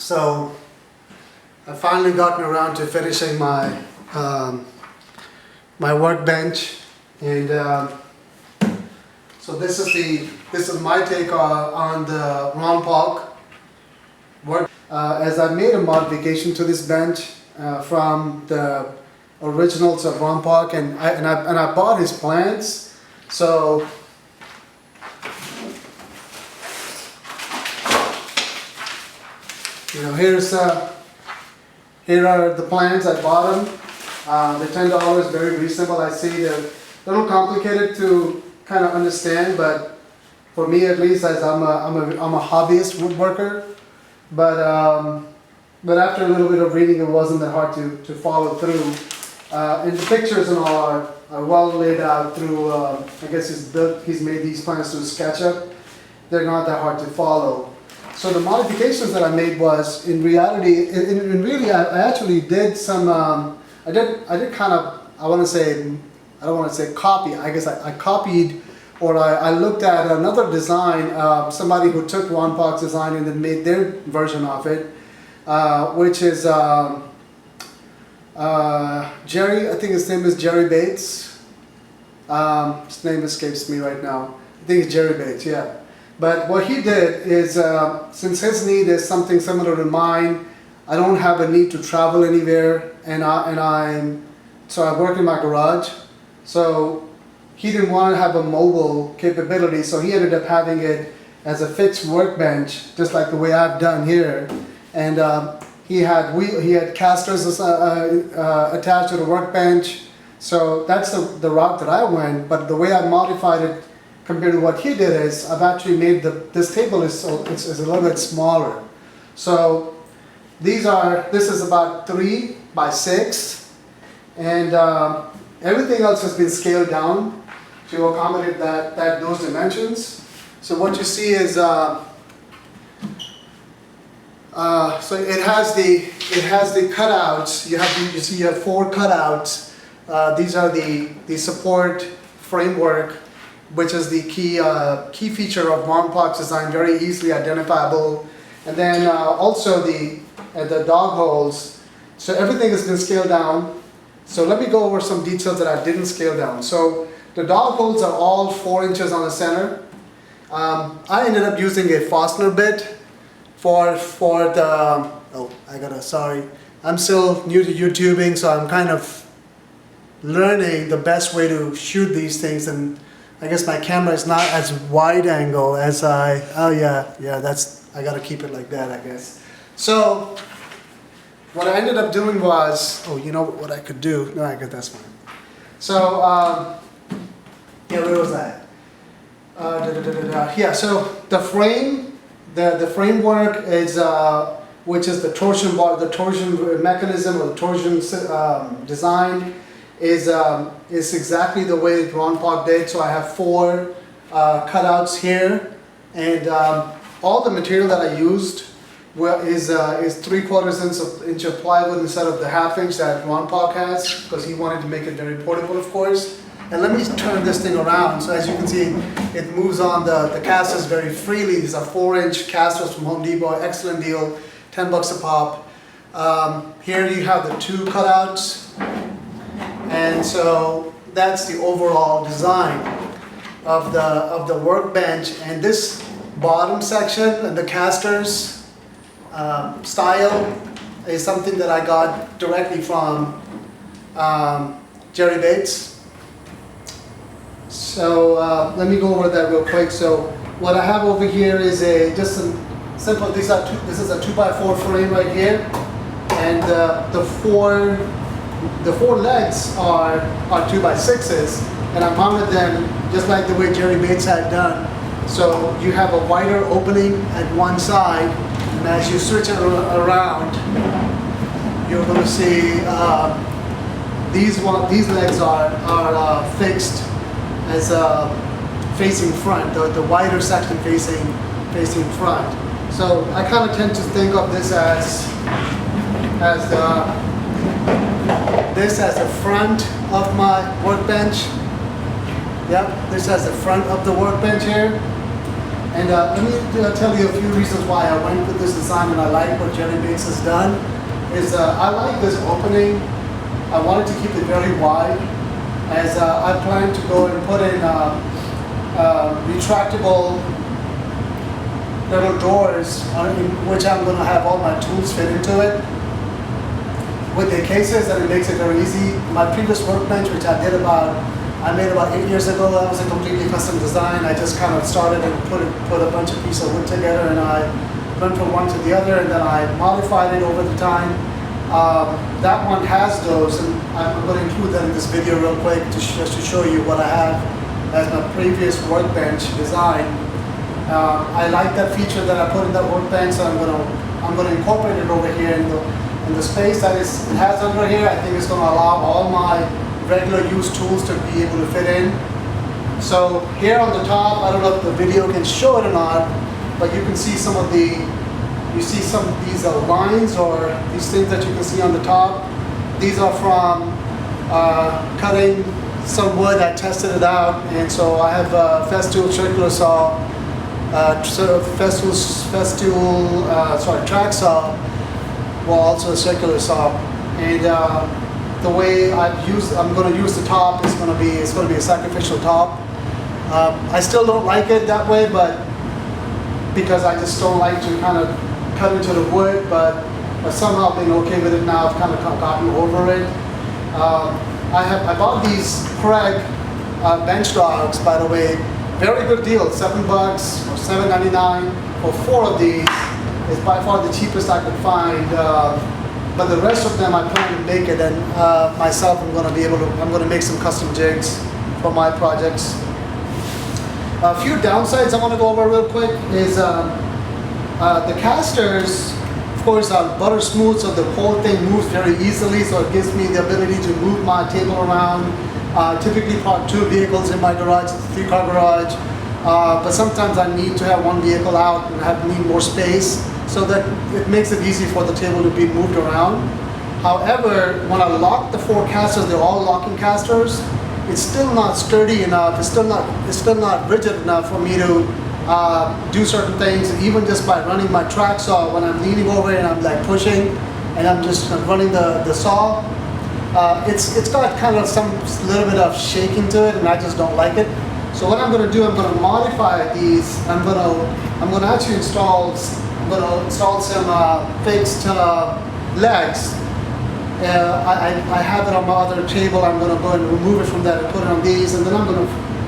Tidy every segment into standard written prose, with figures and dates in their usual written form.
So I've finally gotten around to finishing my my workbench, and so this is my take on the Ron Paulk work. As I made a modification to this bench from the originals of Ron Paulk, and I bought his plants. So you know, here are the plants. I bought them. They're $10, very reasonable. I see they're a little complicated to kind of understand, but for me at least, as I'm a hobbyist woodworker, but after a little bit of reading, it wasn't that hard to follow through. And the pictures and all are well laid out through. I guess he's made these plans through SketchUp. They're not that hard to follow. So the modifications that I made was, in reality, I actually did some. I did kind of. I don't want to say copy. I guess I copied, or I looked at another design. Somebody who took Ron Paulk's design and then made their version of it, which is Jerry. I think his name is Jerry Bates. His name escapes me right now. I think it's Jerry Bates. Yeah. But what he did is, since his need is something similar to mine, I don't have a need to travel anywhere, so I work in my garage. So he didn't want to have a mobile capability, so he ended up having it as a fixed workbench, just like the way I've done here. And he had casters attached to the workbench. So that's the route that I went. But the way I modified it compared to what he did is, I've actually made this table is a little bit smaller. So this is about 3 by 6, and everything else has been scaled down to accommodate those dimensions. So what you see is so it has the cutouts. You have 4 cutouts. These are the support framework, which is the key feature of Ron Paulk's design, very easily identifiable. And then also the dog holes. So everything has been scaled down. So let me go over some details that I didn't scale down. So the dog holes are all 4 inches on the center. I ended up using a Forstner bit for the, sorry. I'm still new to YouTubing, so I'm kind of learning the best way to shoot these things, and I guess my camera is not as wide angle as I gotta keep it like that, I guess. So what I ended up doing was, you know what I could do? No, I guess that's fine. So, where was that? Yeah, so the frame, the framework is, which is the torsion bar, the torsion mechanism, or the torsion design, is exactly the way Ron Paulk did. So I have 4 cutouts here, and all the material that I used is 3/4 inch of plywood instead of the 1/2 inch that Ron Paulk has, because he wanted to make it very portable, of course. And let me turn this thing around. So as you can see, it moves on the casters very freely. These are 4-inch casters from Home Depot, excellent deal, $10 a pop. Here you have the 2 cutouts. And so that's the overall design of the workbench. And this bottom section and the casters style is something that I got directly from Jerry Bates. So let me go over that real quick. So what I have over here is just some simple. This is a 2x4 frame right here, and the four legs are 2x6s, and I mounted them just like the way Jerry Bates had done. So you have a wider opening at one side, and as you switch it around, you're going to see these legs are fixed as facing front, the wider section facing front. So I kind of tend to think of this as the front of my workbench. Yep, this has the front of the workbench here. And let me tell you a few reasons why I went with this design and I like what Jerry Bates has done. I like this opening. I wanted to keep it very wide, as I plan to go and put in retractable little doors in which I'm going to have all my tools fit into it. With the cases, and it makes it very easy. My previous workbench, which I made about 8 years ago, that was a completely custom design. I just kind of started and put a bunch of pieces of wood together, and I went from one to the other, and then I modified it over the time. That one has those, and I'm going to include that in this video real quick just to show you what I have as my previous workbench design. I like that feature that I put in that workbench, so I'm going to incorporate it over here in the space that it has under here. I think it's going to allow all my regular use tools to be able to fit in. So here on the top, I don't know if the video can show it or not, but you can see some of these lines or these things that you can see on the top. These are from cutting some wood. I tested it out, and so I have a Festool circular saw, track saw, well, also a circular saw, and the way I'm going to use the top is going to be a sacrificial top. I still don't like it that way, but because I just don't like to kind of cut into the wood, but somehow I've been okay with it now. I've kind of gotten over it. I bought these Craig bench dogs, by the way. Very good deal, $7 or $7.99 for 4 of these. It's by far the cheapest I could find. But the rest of them I plan to make it, and myself I'm going to make some custom jigs for my projects. A few downsides I want to go over real quick is the casters, of course, are butter smooth, so the whole thing moves very easily, so it gives me the ability to move my table around. Typically park 2 vehicles in my garage, it's a 3-car garage, but sometimes I need to have 1 vehicle out and need more space, so that it makes it easy for the table to be moved around. However, when I lock the 4 casters, they're all locking casters, it's still not sturdy enough, it's still not rigid enough for me to do certain things. Even just by running my track saw, when I'm leaning over and I'm like pushing and I'm just running the saw, it's got kind of some little bit of shaking to it, and I just don't like it. So what I'm going to do, I'm going to modify these. I'm going to actually install some fixed legs. I have it on my other table. I'm going to go and remove it from that and put it on these, and then I'm going to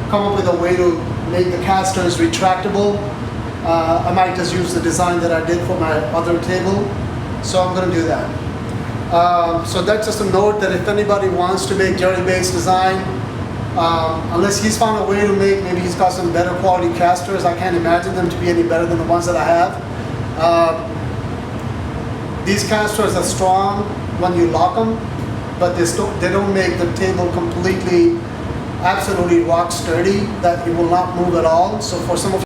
come up with a way to make the casters retractable. I might just use the design that I did for my other table, so I'm going to do that. So that's just a note that if anybody wants to make Jerry Bates' design, unless he's found a way to make, maybe he's got some better quality casters. I can't imagine them to be any better than the ones that I have. These casters are strong when you lock them, but they don't make the table completely, absolutely rock sturdy, that it will not move at all. So for some of